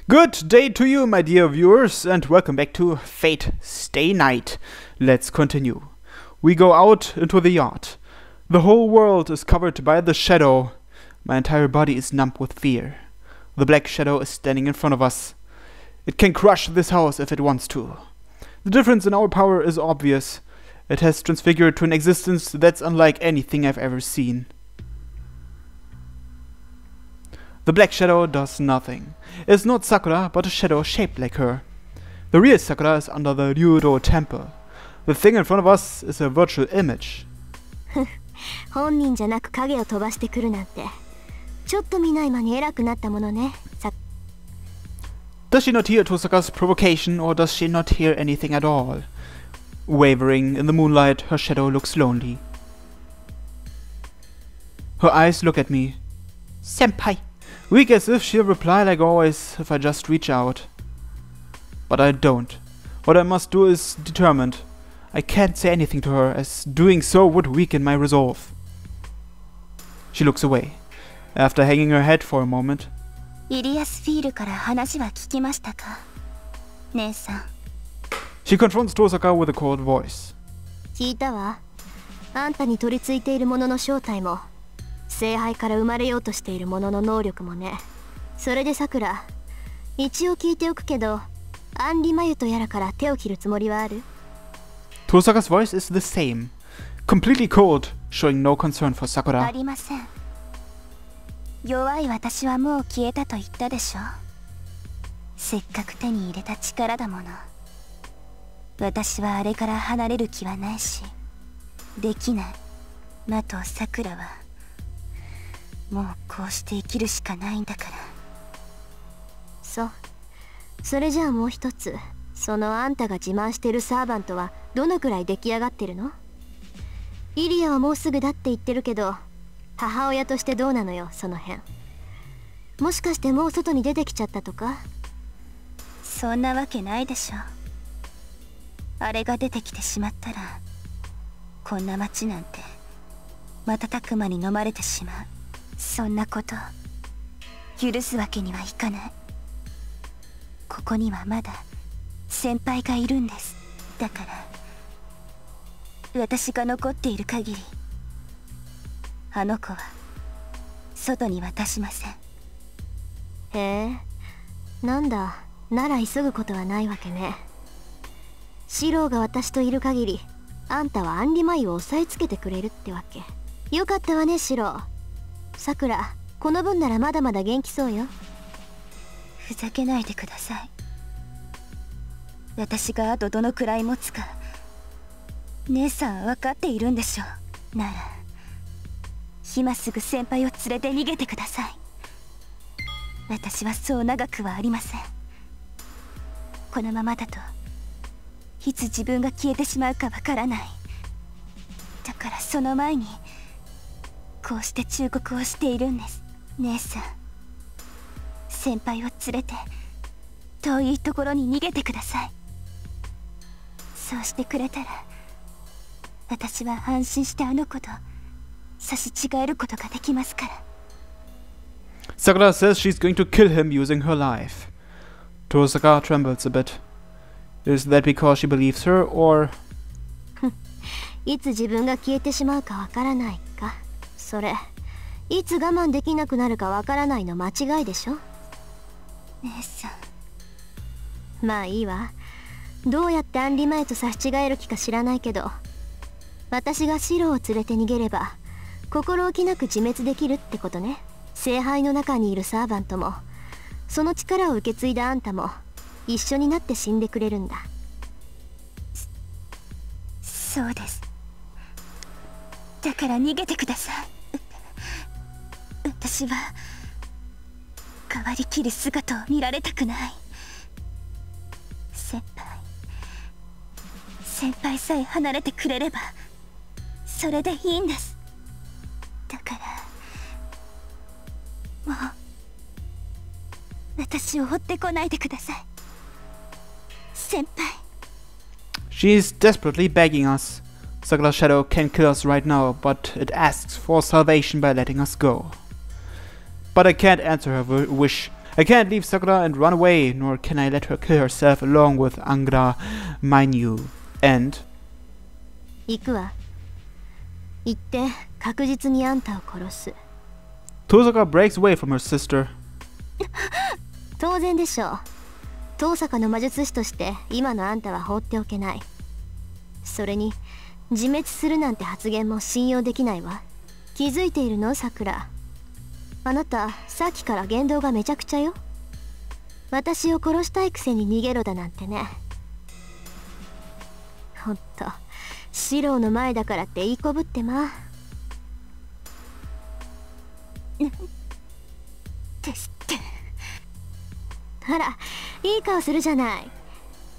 Good day to you, my dear viewers, and welcome back to Fate Stay Night. Let's continue. We go out into the yard. The whole world is covered by the shadow. My entire body is numb with fear. The black shadow is standing in front of us. It can crush this house if it wants to. The difference in our power is obvious. It has transfigured to an existence that's unlike anything I've ever seen. The black shadow does nothing. It's not Sakura, but a shadow shaped like her. The real Sakura is under the Ryudo temple. The thing in front of us is a virtual image. 本人じゃなく影を飛ばしてくるなんて。ちょっと見ない間に偉くなったものね。Does she not hear Tosaka's provocation, or does she not hear anything at all? Wavering in the moonlight, her shadow looks lonely. Her eyes look at me. Senpai! Weak as if she'll reply like always if I just reach out. But I don't. What I must do is determined. I can't say anything to her, as doing so would weaken my resolve. She looks away, after hanging her head for a moment. イリアスフィールから話は聞きましたか、姉さん。She confronts Tosaka with a cold voice. 聞いたわ。あんたに取り付いているものの正体も、聖杯から生まれようとしているものの能力もね。それでさくら、一応聞いておくけど、アンリマユとやらから手を切るつもりはある？ Tosaka's voice is the same, completely cold, showing no concern for Sakura. ありません。弱い私はもう消えたと言ったでしょ。せっかく手に入れた力だもの。私はあれから離れる気はないし、できない。マとさくらはもうこうして生きるしかないんだから。そう。それじゃあもう一つ、そのあんたが自慢してるサーバントはどのくらい出来上がってるの？イリアはもうすぐだって言ってるけど、母親としてどうなのよ、その辺。もしかしてもう外に出てきちゃったとか？そんなわけないでしょ。あれが出てきてしまったら、こんな町なんて瞬く間に飲まれてしまう。そんなこと許すわけにはいかない。ここにはまだ先輩がいるんです。だから私が残っている限り、あの子は外に渡しません。へえ、なんだ、なら急ぐことはないわけね。シローが私といる限り、あんたはアンリマイを押さえつけてくれるってわけ。よかったわね、シロー。さくら、この分ならまだまだ元気そうよ。ふざけないでください。私があとどのくらい持つか、姉さんは分かっているんでしょう。なら今すぐ先輩を連れて逃げてください。私はそう長くはありません。このままだといつ自分が消えてしまうかわからない。だからその前にこうして忠告をしているんです。姉さん、先輩を連れて遠いところに逃げてください。そうしてくれたら私は安心してあの子と差し違えることができますから。 Sakura says she's going to kill him using her life. Tosaka trembles a bit. Is that because she believes her, or... いつ自分が消えてしまうかわからないか。それ、いつ我慢できなくなるかわからないの間違いでしょ。姉さん、まあいいわ。どうやってアンリマイと差し違える気か知らないけど、私がシロを連れて逃げれば心置きなく自滅できるってことね。聖杯の中にいるサーバントも、その力を受け継いだあんたも一緒になって死んでくれるんだ。そうです。だから逃げてください。私は変わりきる姿を見られたくない。先輩さえ離れてくれればそれでいいんです。だからもう私を追ってこないでください、先輩。 She's desperately begging us. Sakura's shadow can kill us right now, but it asks for salvation by letting us go. But I can't answer her wish. I can't leave Sakura and run away, nor can I let her kill herself along with Angra Mainyu. And 行くわ。行って確実にあんたを殺す。Tosaka breaks away from her sister. 当然でしょう。遠坂の魔術師として今のあんたは放っておけない。それに自滅するなんて発言も信用できないわ。気づいているの、さくら。あなたさっきから言動がめちゃくちゃよ。私を殺したいくせに逃げろだなんてね。ほんと四郎の前だからっていいこぶってま。ですって。あら、いい顔するじゃない。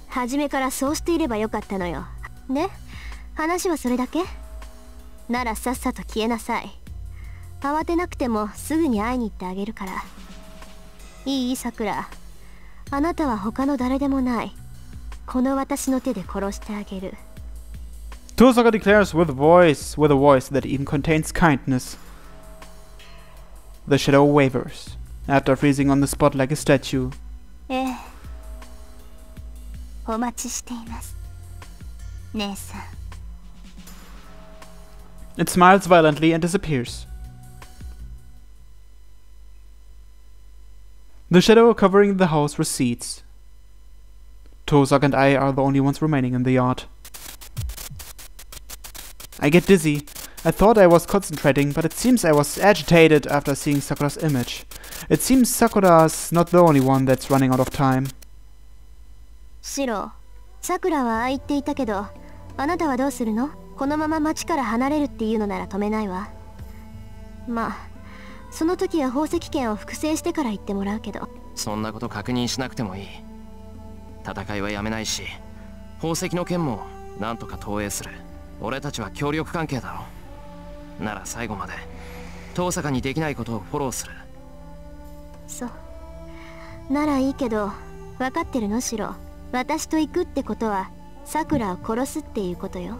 初めからそうしていればよかったのよ。で、話はそれだけ？ならさっさと消えなさい。慌てなくてもすぐに会いに行ってあげるから。いい？さくら。あなたは他の誰でもない。この私の手で殺してあげる。Tosaka declares with a voice that even contains kindness. The shadow wavers, after freezing on the spot like a statue. ええ。お待ちしています。姉さん。It smiles violently and disappears. The shadow covering the house recedes. Tosaka and I are the only ones remaining in the yard. I get dizzy. I thought I was concentrating, but it seems I was agitated after seeing Sakura's image. It seems Sakura's not the only one that's running out of time. シロ、さくらはああ言っていたけど、あなたはどうするの？このまま町から離れるっていうのなら止めないわ。まあ、その時は宝石剣を複製してから言ってもらうけど。そんなこと確認しなくてもいい。戦いはやめないし、宝石の剣もなんとか投影する。俺たちは協力関係だろ。なら最後まで遠坂にできないことをフォローする。そう。ならいいけど、分かってるのシロ。私と行くってことは、さくらを殺すっていうことよ。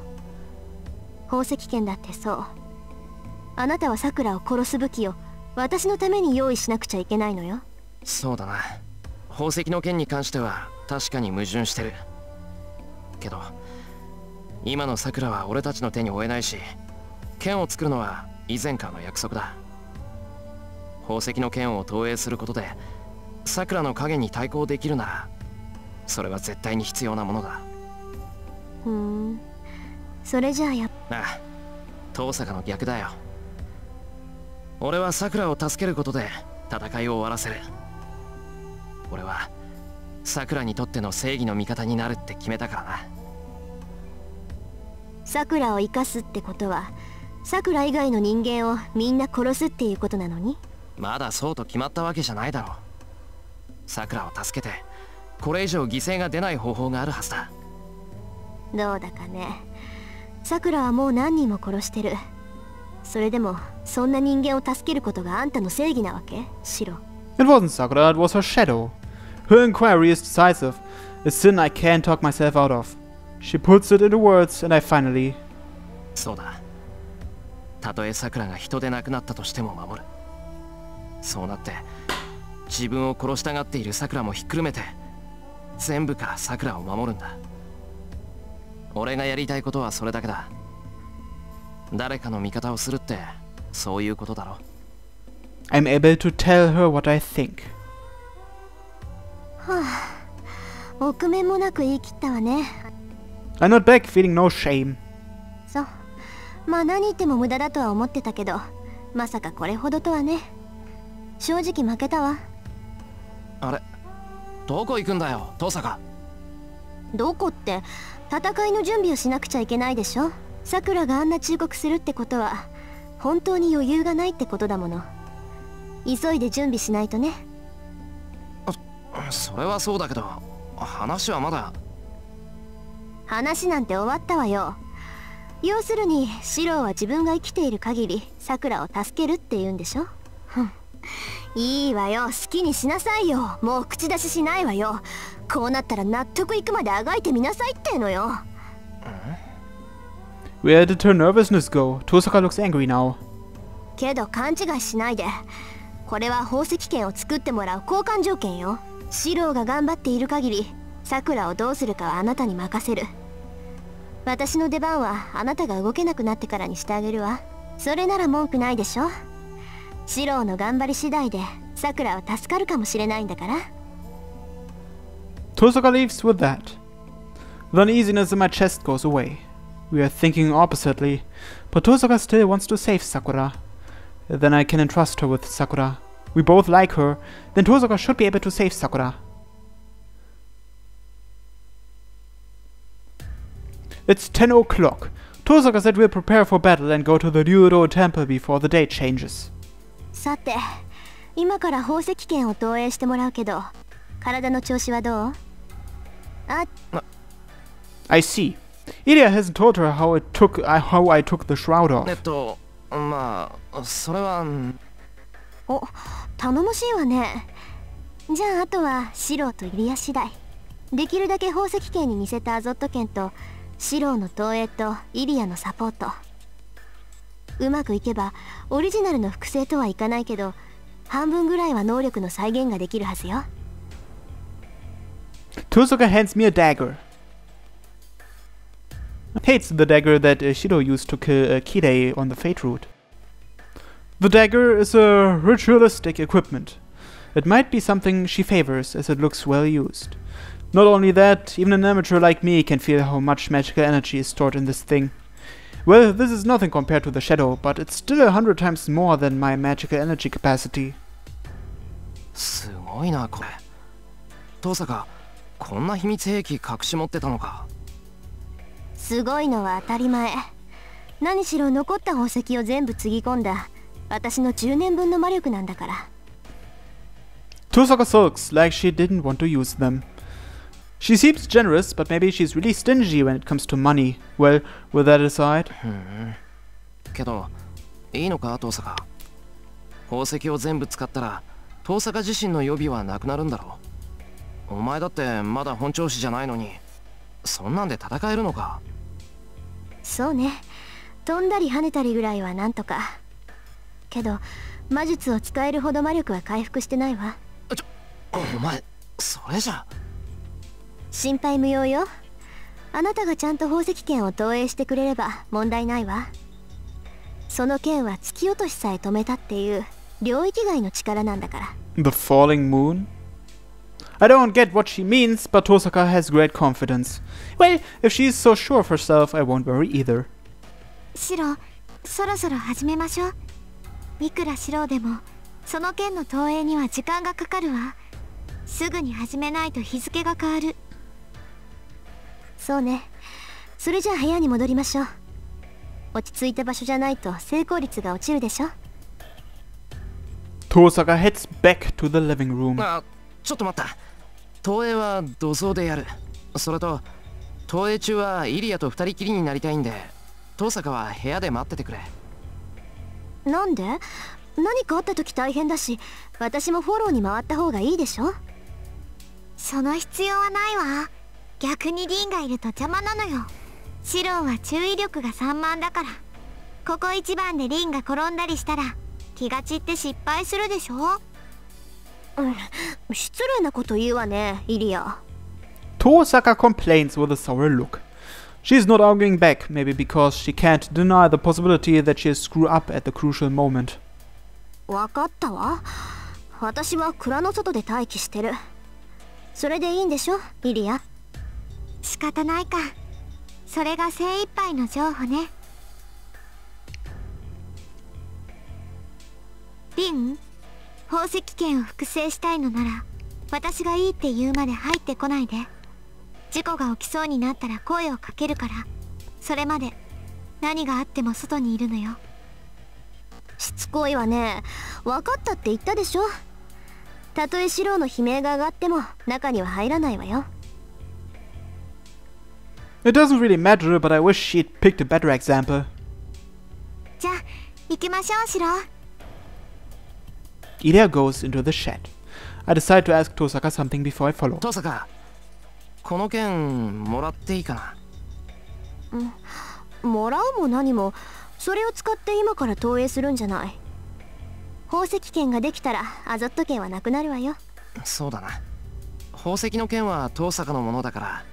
宝石剣だってそう。あなたはさくらを殺す武器を私のために用意しなくちゃいけないのよ。そうだな。宝石の剣に関しては確かに矛盾してるけど、今のさくらは俺たちの手に負えないし、剣を作るのは以前からの約束だ。宝石の剣を投影することでさくらの影に対抗できるなら、それは絶対に必要なものだ。それじゃあああ、遠坂の逆だよ。俺はさくらを助けることで戦いを終わらせる。俺はさくらにとっての正義の味方になるって決めたからな。さくらを生かすってことは、さくら以外の人間をみんな殺すっていうことなのに？まだそうと決まったわけじゃないだろう。さくらを助けてこれ以上犠牲が出ない方法があるはずだ。どうだかね。さくらはもう何人も殺してる。それでもそんな人間を助けることがあんたの正義なわけ？シロ。 It wasn't Sakura, it was her shadow. Her inquiry is decisive, a sin I can't talk myself out of. She puts it into words, and I finally... そうだ。たとえさくらが人でなくなったとしても守る。そうなって自分を殺したがっているさくらもひっくるめて全部からさくらを守るんだ。俺がやりたいことはそれだけだ。誰かの味方をするってそういうことだろ。I'm able to tell her what I think. はあ、臆面もなく言い切ったわね。I'm not back, feeling no shame. そう。まあ何言っても無駄だとは思ってたけど、まさかこれほどとはね。正直負けたわ。あれ、どこ行くんだよ、遠坂。どこって、戦いの準備をしなくちゃいけないでしょ。さくらがあんな忠告するってことは、本当に余裕がないってことだもの。急いで準備しないとね。それはそうだけど、話はまだ。話なんて終わったわよ。要するにシローは自分が生きている限りさくらを助けるって言うんでしょ。いいわよ、好きにしなさいよ。もう口出ししないわよ。こうなったら納得いくまであがいてみなさいってのよ。Where did her nervousness go? Tosaka looks angry now. けど勘違いしないで。これは宝石剣を作ってもらう交換条件よ。シローが頑張っている限りさくらをどうするかはあなたに任せる。私の出番はあなたが動けなくなってからにしてあげるわ。それなら文句ないでしょ。シローの頑張り次第でさくらは助かるかもしれないんだから。 Tosaka leaves with that. The uneasiness in my chest goes away. We are thinking oppositely, but Tosaka still wants to save Sakura. Then I can entrust her with Sakura. We both like her, then Tosaka should be able to save Sakura. It's 10 o'clock. Tosaka said we'll prepare for battle and go to the Ryudo temple before the day changes. さて、今から宝石剣を投影してもらうけど、体の調子はどう？あ、I see. Ilya hasn't told her how I took the shroud off. まあ、それは。お、頼もしいわね。じゃああとはシローとイリア次第。できるだけ宝石剣に似せたアゾット剣とシローの投影とイリアのサポート。うまくいけばオリジナルの複製とはいかないけど、半分ぐらいは能力の再現ができるはずよ。Tosaka hands me a dagger. Hates the dagger that Shiro used to kill Kirei on the Fate route. The dagger is a ritualistic equipment. It might be something she favors as it looks well used. Not only that, even an amateur like me can feel how much magical energy is stored in this thing. Well, this is nothing compared to the shadow, but it's still 100 times more than my magical energy capacity. すごいなこれ。トサカ、こんな秘密兵器隠し持ってたのか。すごいのは当たり前。何しろ残った宝石を全部つぎ込んだ私の10年分の魔力なんだから。Tosaka sulks like she didn't want to use them. She seems generous, but maybe she's really stingy when it comes to money. Well, with that aside. けど、いいのかトサカ。宝石を全部使ったらトサカ自身の予備はなくなるんだろう。お前だってまだ本調子じゃないのに、そんなんで戦えるのか。そうね、飛んだり跳ねたりぐらいはなんとか。けど魔術を使えるほど魔力は回復してないわ。お前それじゃ。心配無用よ。あなたがちゃんと宝石剣を投影してくれれば問題ないわ。その剣は突き落としさえ止めたっていう領域外の力なんだから。 The falling moon? I don't get what she means, but Tosaka has great confidence. Well, if she's so sure of herself, I won't worry either. シロ、そろそろ始めましょう。いくらシロでもその剣の投影には時間がかかるわ。すぐに始めないと日付が変わる。そうね。それじゃあ部屋に戻りましょう。落ち着いた場所じゃないと成功率が落ちるでしょ。Tosaka heads back to the living room. あ、ちょっと待った。投影は土蔵でやる。それと投影中はイリアと二人きりになりたいんで、トサカは部屋で待っててくれ。なんで？何かあった時大変だし、私もフォローに回った方がいいでしょ。その必要はないわ。逆にリンがいると邪魔なのよ。シローは注意力が散漫だから。ここ一番でリンが転んだりしたら気が散って失敗するでしょ。失礼なこと言うわね、イリア。Tosaka complains with a sour look. She's not arguing back, maybe because she can't deny the possibility that she'll screw up at the crucial moment. わかったわ。私は蔵の外で待機してる。それでいいんでしょ、イリア。仕方ないか。それが精一杯の譲歩ね。リン、宝石剣を複製したいのなら私がいいって言うまで入ってこないで。事故が起きそうになったら声をかけるから。それまで何があっても外にいるのよ。しつこいわね。分かったって言ったでしょ。たとえシローの悲鳴が上がっても中には入らないわよ。It doesn't really matter, but I wish she'd picked a better example. じゃあ行きましょう、シロー。Ilya goes into the shed. I decide to ask Tosaka something before I follow. トサカ、この剣もらっていいかな。もらうも何も、それを使って今から投影するんじゃない。宝石剣ができたらアゾット剣はなくなるわよ。そうだな。宝石の剣は遠坂のものだから、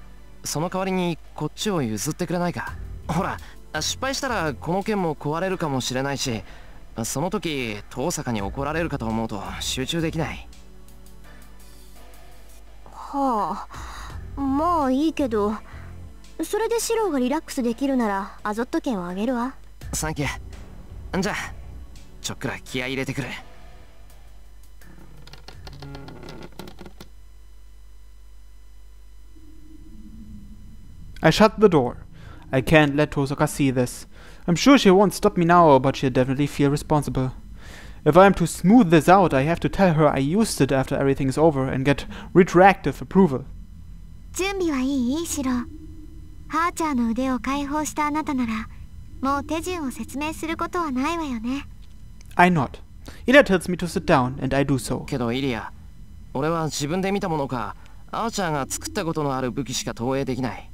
その代わりにこっちを譲ってくれないか。ほら、失敗したらこの剣も壊れるかもしれないし、その時遠坂に怒られるかと思うと集中できない。はあ、まあいいけど、それでシローがリラックスできるならアゾット剣をあげるわ。サンキュー。じゃあちょっくら気合い入れてくる。I shut the door. I can't let Tosaka see this. I'm sure she won't stop me now, but she'll definitely feel responsible. If I'm to smooth this out, I have to tell her I used it after everything's over and get retroactive approval. 準備はいいシロー。ハーチャーの腕を解放したあなたなら、もう手順を説明することはないわよね。I nod. Ilia tells me to sit down, and I do so. けどイリア、俺は自分で見たものかアーチャーが作ったことのある武器しか投影できない。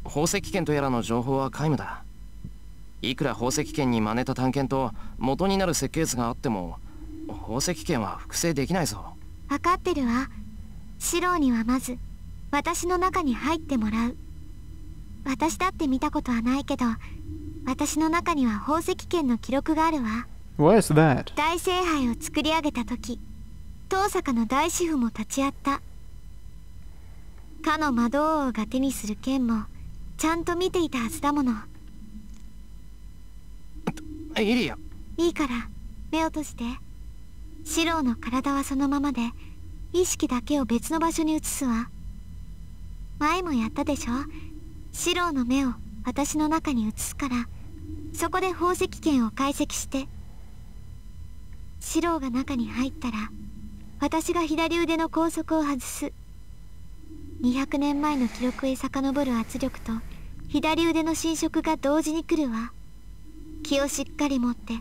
宝石剣とやらの情報は皆無だ。いくら宝石剣に真似た探検と元になる設計図があっても宝石剣は複製できないぞ。分かってるわ。シローにはまず私の中に入ってもらう。私だって見たことはないけど、私の中には宝石剣の記録があるわ。Why is that? 大聖杯を作り上げた時、遠坂の大師傅も立ち会った。かの魔導王が手にする剣もちゃんと見ていたはずだもの。イリア、いいから目を閉じて。シローの体はそのままで、意識だけを別の場所に移すわ。前もやったでしょ。シローの目を私の中に移すから、そこで宝石剣を解析して。シローが中に入ったら、私が左腕の拘束を外す。200年前の記録へ遡る圧力と左腕の侵食が同時に来るわ。気をしっかり持って、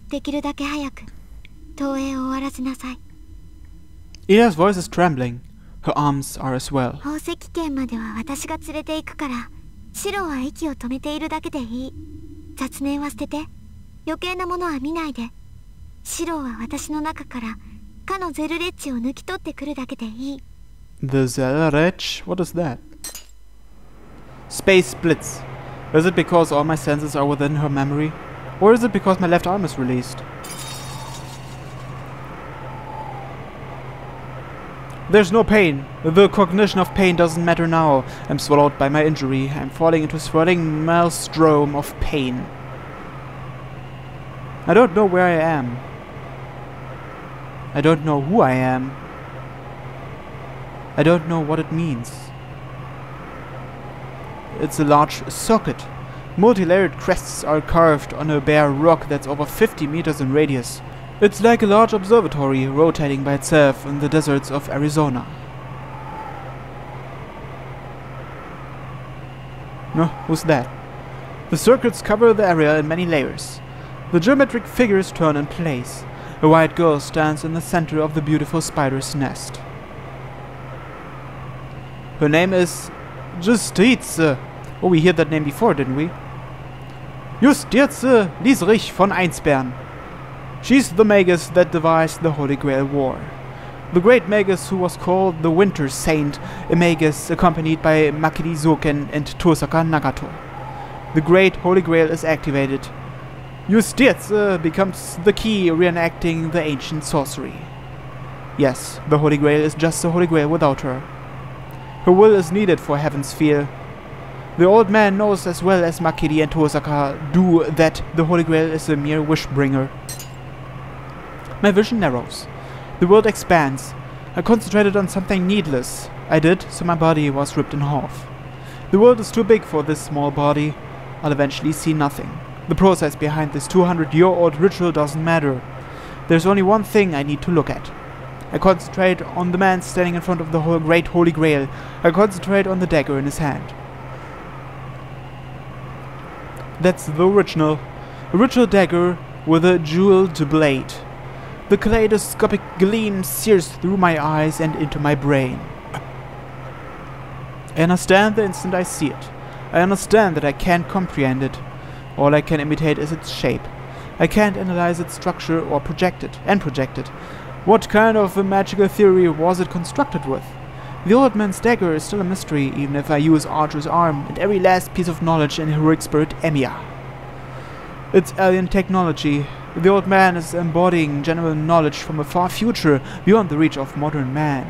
できるだけ早く投影を終わらせなさい。Ilia's voice is trembling. Her arms are as well. 宝石剣までは私が連れて行くから、シローは息を止めているだけでいい。雑念は捨てて、余計なものは見ないで。シローは私の中からかのゼルレッチを抜き取ってくるだけでいい。The Zelrech? What is that? Space splits. Is it because all my senses are within her memory? Or is it because my left arm is released? There's no pain. The cognition of pain doesn't matter now. I'm swallowed by my injury. I'm falling into a swirling maelstrom of pain. I don't know where I am. I don't know who I am. I don't know what it means. It's a large circuit. Multi-layered crests are carved on a bare rock that's over 50 meters in radius. It's like a large observatory rotating by itself in the deserts of Arizona. No, who's that? The circuits cover the area in many layers. The geometric figures turn in place. A white girl stands in the center of the beautiful spider's nest. Her name is Justice. Oh, we heard that name before, didn't we? Justice Lieserich von Einsbern. She's the magus that devised the Holy Grail War. The great magus who was called the Winter Saint, a magus accompanied by Makiri Zoken and Tosaka Nagato. The great Holy Grail is activated. Justice becomes the key reenacting the ancient sorcery. Yes, the Holy Grail is just the Holy Grail without her. Her will is needed for Heaven's Feel. The old man knows as well as Makiri and Tosaka do that the Holy Grail is a mere wish-bringer. My vision narrows. The world expands. I concentrated on something needless. I did, so my body was ripped in half. The world is too big for this small body. I'll eventually see nothing. The process behind this 200-year-old ritual doesn't matter. There's only one thing I need to look at. I concentrate on the man standing in front of the great Holy Grail. I concentrate on the dagger in his hand. That's the original. A ritual dagger with a jeweled blade. The kaleidoscopic gleam sears through my eyes and into my brain. I understand the instant I see it. I understand that I can't comprehend it. All I can imitate is its shape. I can't analyze its structure or project it. What kind of a magical theory was it constructed with? The old man's dagger is still a mystery, even if I use Archer's arm and every last piece of knowledge in heroic spirit Emiya. It's alien technology. The old man is embodying general knowledge from a far future beyond the reach of modern man.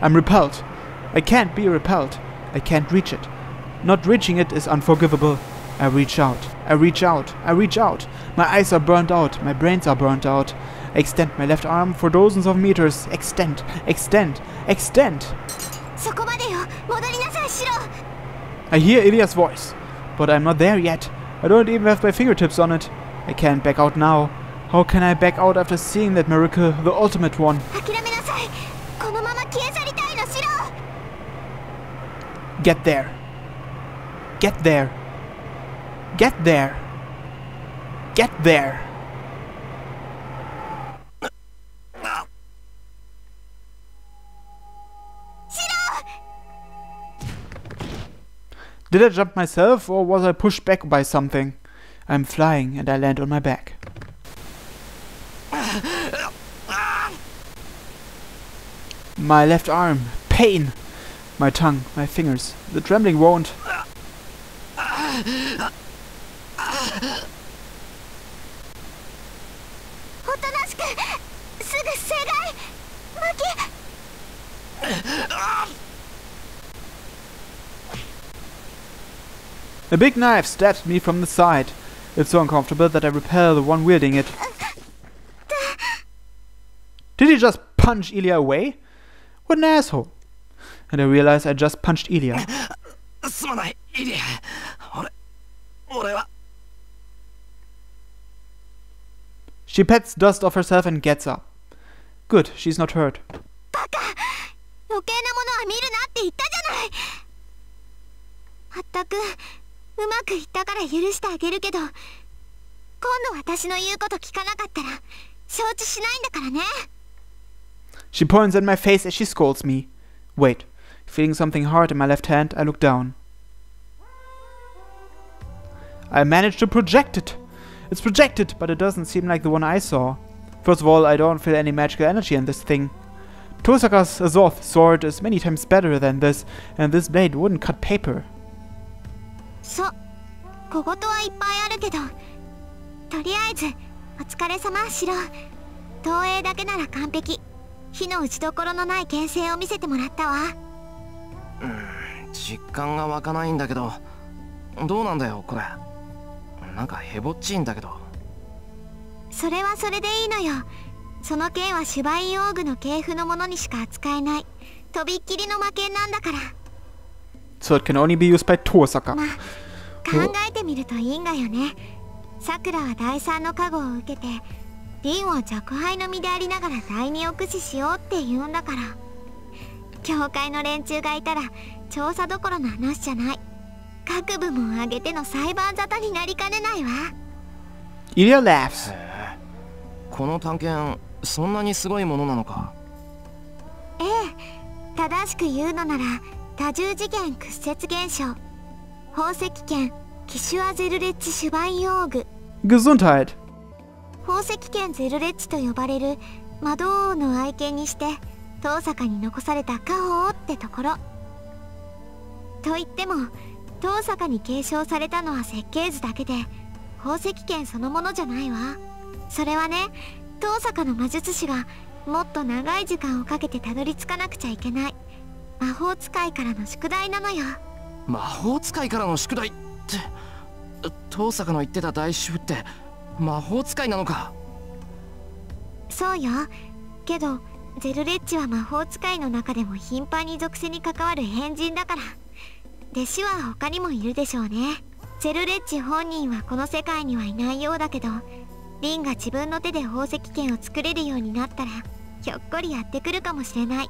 I'm repelled. I can't be repelled. I can't reach it. Not reaching it is unforgivable. I reach out. I reach out. I reach out. My eyes are burnt out. My brains are burnt out. I extend my left arm for dozens of meters. Extend. Extend. Extend. そこまでよ。戻りなさい、シロ。 I hear Ilya's voice, but I'm not there yet. I don't even have my fingertips on it. I can't back out now. How can I back out after seeing that miracle, the ultimate one? 諦めなさい。このまま消え去りたいの、シロ。 Get there. Get there. Get there. Get there. Did I jump myself, or was I pushed back by something? I'm flying and I land on my back. My left arm. Pain. My tongue. My fingers. The trembling won't. おとなしくすぐ正解向き A big knife stabbed me from the side. It's so uncomfortable that I repel the one wielding it. Did he just punch Ilya away? What an asshole. And I realize I just punched Ilya. すまない、イリア。俺は。 She pats dust off herself and gets up. Good, she's not hurt. バカ、余計なものは見るなって言ったじゃない。まったくうまくいったから許してあげるけど、今度私の言うこと聞かなかったら承知しないんだからね。 She points at my face as she scolds me. Wait, feeling something hard in my left hand, I look down. I managed to project it. It's projected, but it doesn't seem like the one I saw. First of all, I don't feel any magical energy in this thing. Tosaka's Azoth sword is many times better than this, and this blade wouldn't cut paper. そう、小言はいっぱいあるけど、とりあえずお疲れ様、シロ。投影だけなら完璧。火の打ちどころのない牽制を見せてもらったわ。実感が湧かないんだけど、どうなんだよこれ。なんかヘボっちいんだけど。それはそれでいいのよ。その剣はシュバインオーグの系譜のものにしか扱えない。とびっきりの魔剣なんだから。 So it can only be used by Tosaka. まあ、考えてみると因果よね。さくらは第三の加護を受けて、リンを若輩の身でありながら第二を駆使しようって言うんだから。教会の連中がいたら調査どころの話じゃない。各部門挙げての裁判沙汰になりかねないわ。 Ilya laughs. この探検、そんなにすごいものなのか。ええ、正しく言うのなら多重次元屈折現象、宝石剣キシュア・ゼルレッチ・シュバインオーグ。 Gesundheit. 宝石剣ゼルレッチと呼ばれる魔導王の愛犬にして遠坂に残された家宝ってところ。と言っても遠坂に継承されたのは設計図だけで宝石剣そのものじゃないわ。それはね、遠坂の魔術師がもっと長い時間をかけてたどり着かなくちゃいけない魔法使いからの宿題なのよ。魔法使いからの宿題って、遠坂の言ってた大主婦って魔法使いなのか。そうよ。けどゼルレッチは魔法使いの中でも頻繁に属性に関わる変人だから。弟子は他にもいるでしょうね。ゼルレッチ本人はこの世界にはいないようだけど、リンが自分の手で宝石剣を作れるようになったらひょっこりやってくるかもしれない。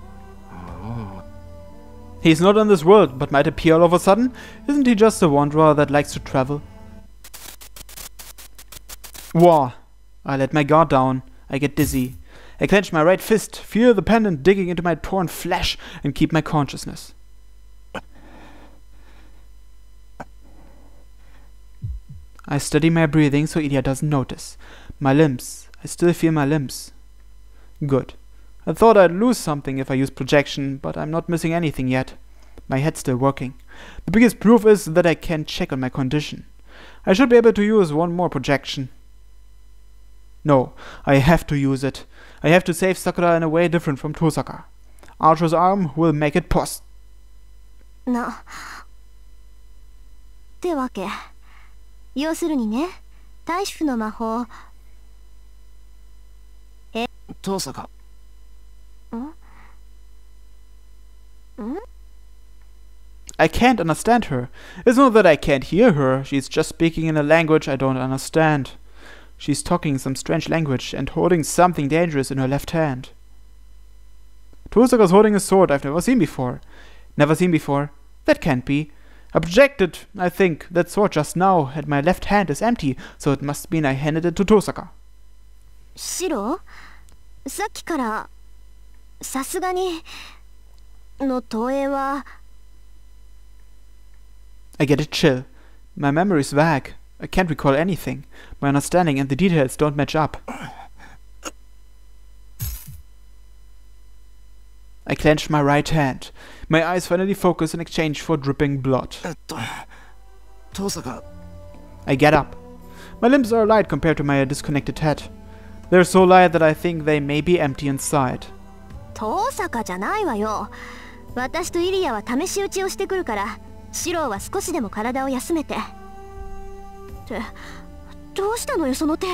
He's not in this world, but might appear all of a sudden. Isn't he just a wanderer that likes to travel? Wah! I let my guard down. I get dizzy. I clench my right fist, feel the pendant digging into my torn flesh, and keep my consciousness. I steady my breathing so Ilya doesn't notice. My limbs. I still feel my limbs. Good. I thought I'd lose something if I used projection, but I'm not missing anything yet. My head's still working. The biggest proof is that I can check on my condition. I should be able to use one more projection. No, I have to use it. I have to save Sakura in a way different from Tosaka. Archer's arm will make it possible. ってわけ。要するにね、対主の魔法。Tosaka. I can't understand her. It's not that I can't hear her. She's just speaking in a language I don't understand. She's talking some strange language and holding something dangerous in her left hand. Tosaka's holding a sword I've never seen before. Never seen before? That can't be. I projected, I think, that sword just now, and my left hand is empty, so it must mean I handed it to Tosaka. シロ、さっきからさすがにの投影は。I get a chill. My memory's vague. I can't recall anything. My understanding and the details don't match up. I clench my right hand. My eyes finally focus in exchange for dripping blood. Tosaka. I get up. My limbs are light compared to my disconnected head. They're so light that I think they may be empty inside. トサカじゃないわよ。私とイリアは試し撃ちをしてくるから、シロは少しでも体を休めて。ってどうしたのよその手。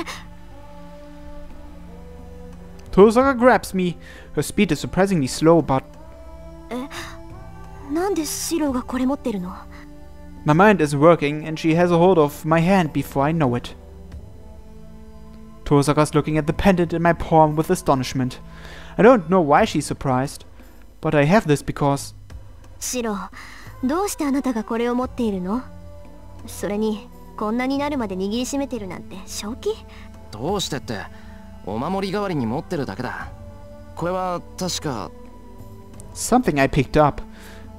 Tosaka grabs me. Her speed is surprisingly slow, but なんでシロがこれ持ってるの？ my mind is working and she has a hold of my hand before I know it. Tosaka's looking at the pendant in my palm with astonishment. I don't know why she's surprised, but I have this because シロ、どうしてあなたがこれを持っているの？それにこんなになるまで握りしめてるなんて正気？どうしてってお守り代わりに持ってるだけだ。これは確か something I picked up.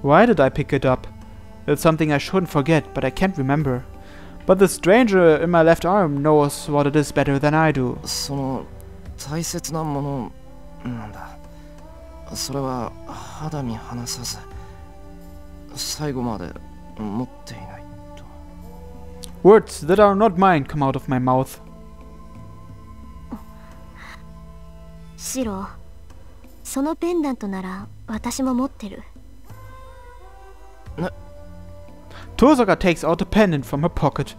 Why did I pick it up? It's something I shouldn't forget, but I can't remember. But the stranger in my left arm knows what it is better than I do. その大切なものなんだ。それは肌身離さず最後まで持っていないと。Words that are not mine come out of my mouth. シロ、そのペンダントなら私も持ってる。Tosaka takes out a pendant from her pocket.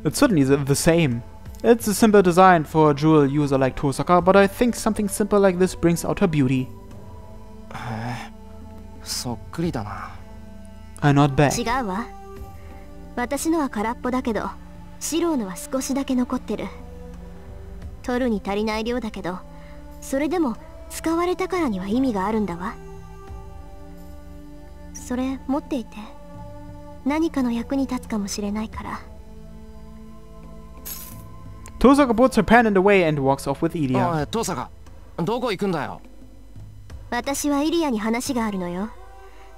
It's certainly the same. It's a simple design for a jewel user like Tosaka, but I think something simple like this brings out her beauty. そっくりだな。I nod back. 違うわ。私のは空っぽだけど、シロのは少しだけ残ってる。取るに足りない量だけど、それでも使われたからには意味があるんだわ。それ持っていて、何かの役に立つかもしれないから。Tosaka puts her pendant away and walks off with Ilya. おい、トサカ、どこ行くんだよ。私はイリアに話があるのよ。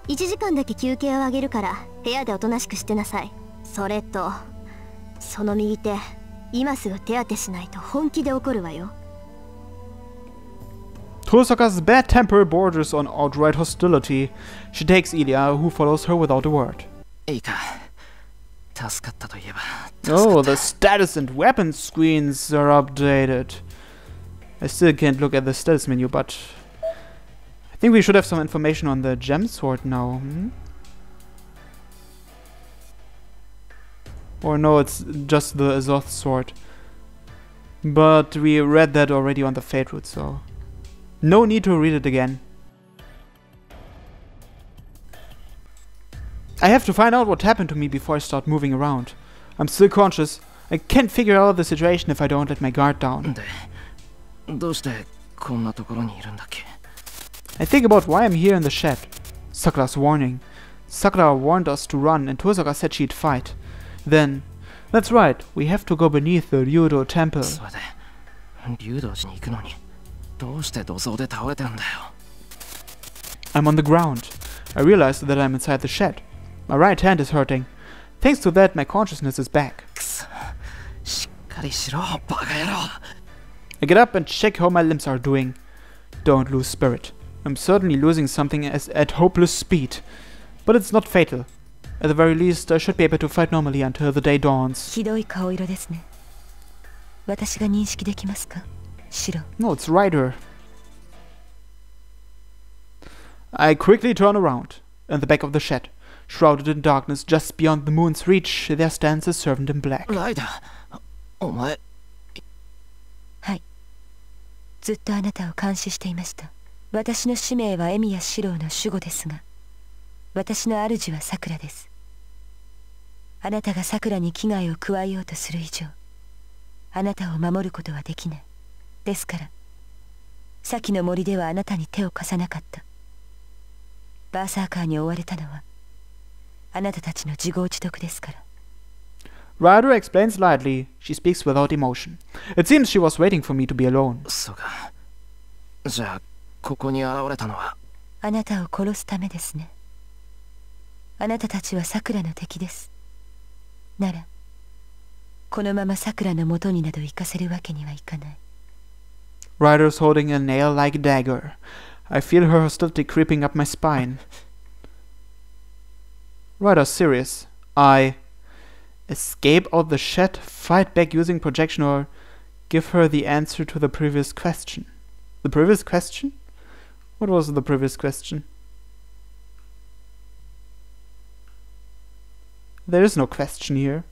1時間だけ休憩をあげるから部屋でおとなしくしてなさい。それとその右手、今すぐ手当てしないと本気で怒るわよ。Tosaka's bad temper borders on outright hostility. She takes Ilya, who follows her without a word. いいか、助かったといえば。Oh, the status and weapon screens are updated. I still can't look at the status menu, but I think we should have some information on the gem sword now. Or no, it's just the Azoth sword. But we read that already on the Fate route, so no need to read it again. I have to find out what happened to me before I start moving around. I'm still conscious. I can't figure out the situation if I don't let my guard down. で、どうしてこんなところにいるんだっけ？ I think about why I'm here in the shed. Sakura's warning. Sakura warned us to run and Tosaka said she'd fight. Then, that's right, we have to go beneath the Ryudo temple. それで、竜道寺に行くのに、どうして土蔵で倒れてるんだよ。I'm on the ground. I realize that I'm inside the shed. My right hand is hurting. Thanks to that, my consciousness is back. くそ、かりしろ、バカ野郎。I get up and check how my limbs are doing. Don't lose spirit. I'm certainly losing something at hopeless speed. But it's not fatal. At the very least, I should be able to fight normally until the day dawns. ひどい顔色ですね。私が認識できますか、シロ。No, it's Ryder. I quickly turn around. In the back of the shed, shrouded in darkness just beyond the moon's reach, there stands a servant in black. ライダー、お前。はい。ずっとあなたを監視していました。私の使命はエミヤ四郎の守護ですが、私の主はさくらです。あなたがさくらに危害を加えようとする以上、あなたを守ることはできない。ですから、先の森ではあなたに手を貸さなかった。バーサーカーに追われたのは、あなたたちの自業自得ですから。Ryder explains lightly. She speaks without emotion. It seems she was waiting for me to be alone. そうか。じゃあ、ここに現れたのは。あなたを殺すためですね。あなたたちはさくらの敵です。なら、このままさくらの元になど行かせるわけにはいかない。Ryder's holding a nail-like dagger. I feel her hostility creeping up my spine. Ryder's serious. I escape out the shed, fight back using projection, or give her the answer to the previous question. The previous question? What was the previous question? There is no question here.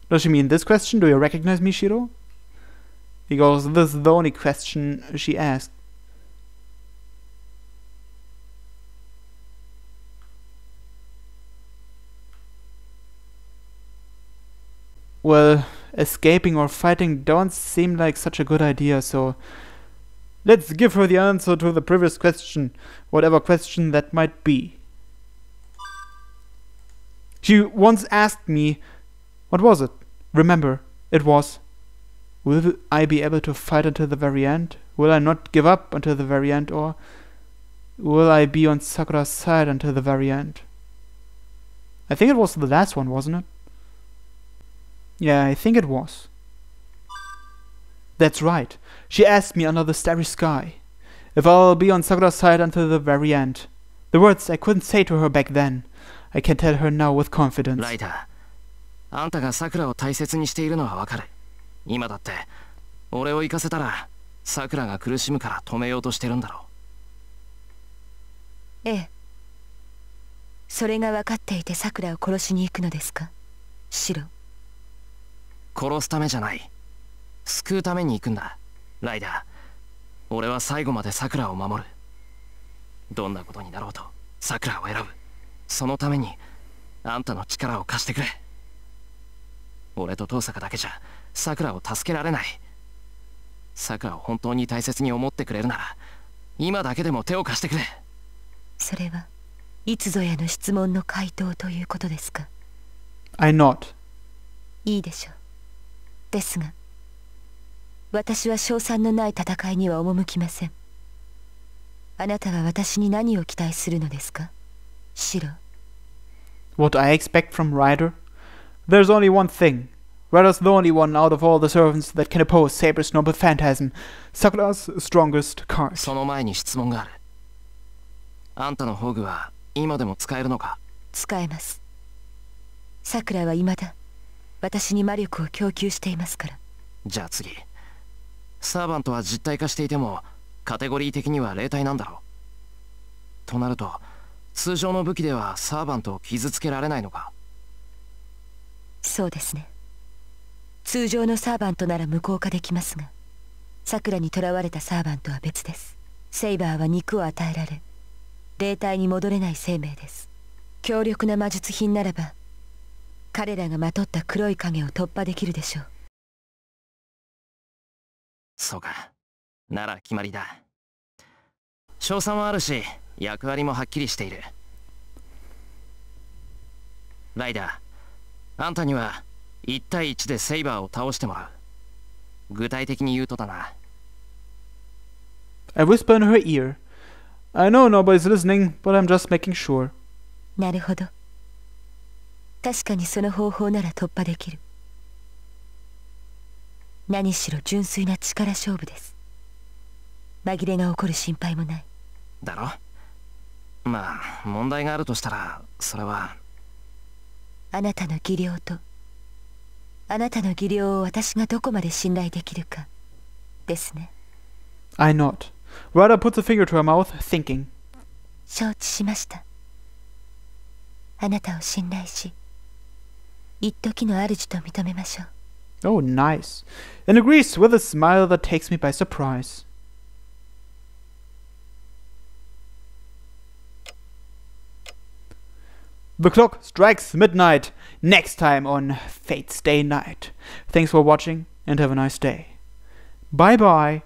Does she mean this question? Do you recognize me, Shiro? Because this is the only question she asked. Well, escaping or fighting don't seem like such a good idea, so let's give her the answer to the previous question, whatever question that might be. She once asked me, what was it? Remember, it was, will I be able to fight until the very end? Will I not give up until the very end? Or will I be on Sakura's side until the very end? I think it was the last one, wasn't it? Yeah, I think it was. That's right. She asked me under the starry sky if I'll be on Sakura's side until the very end. The words I couldn't say to her back then. I can tell her now with confidence. ライダー、あんたがさくらを大切にしているのはわかる。今だって俺を行かせたらさくらが苦しむから止めようとしてるんだろう。ええ。それが分かっていてさくらを殺しに行くのですか、シロ。殺すためじゃない。救うために行くんだ、ライダー。俺は最後までさくらを守る。どんなことになろうとさくらを選ぶ。そのためにあんたの力を貸してくれ。俺と遠坂だけじゃさくらを助けられない。さくらを本当に大切に思ってくれるなら今だけでも手を貸してくれ。それはいつぞやの質問の回答ということですか。 I nod. いいでしょう。ですが私は勝算のない戦いには赴きません。あなたは私に何を期待するのですか、シロ。 What I expect from Ryder? There's only one thing. Ryder's the only one out of all the servants that can oppose Saber's noble phantasm, Sakura's strongest card. その前に質問がある。あんたの宝具は今でも使えるのか。使えます。さくらは未だ私に魔力を供給していますから。じゃあ次、サーバントは実体化していてもカテゴリー的には霊体なんだろう。となると通常の武器ではサーバントを傷つけられないのか。そうですね。通常のサーバントなら無効化できますが、さくらに囚われたサーバントは別です。セイバーは肉を与えられ霊体に戻れない生命です。強力な魔術品ならば彼らがまとった黒い影を突破できるでしょう。そうか、なら決まりだ。賞賛はあるし役割もはっきりしている。ライダー、あんたには1対1でセイバーを倒してもらう。具体的に言うとだな。I whisper in her ear. I know nobody's listening, but I'm just making sure. なるほど。確かにその方法なら突破できる。何しろ純粋な力勝負です。紛れが起こる心配もない。だろ。まあ問題があるとしたらそれはあなたの技量とあなたの技量を私がどこまで信頼できるかですね。 I nod. Ryder puts a finger to her mouth, thinking. 承知しました。あなたを信頼し一時の主と認めましょう。 Oh, nice. And agrees with a smile that takes me by surprise. The clock strikes midnight, next time on Fate Stay Night. Thanks for watching and have a nice day. Bye bye.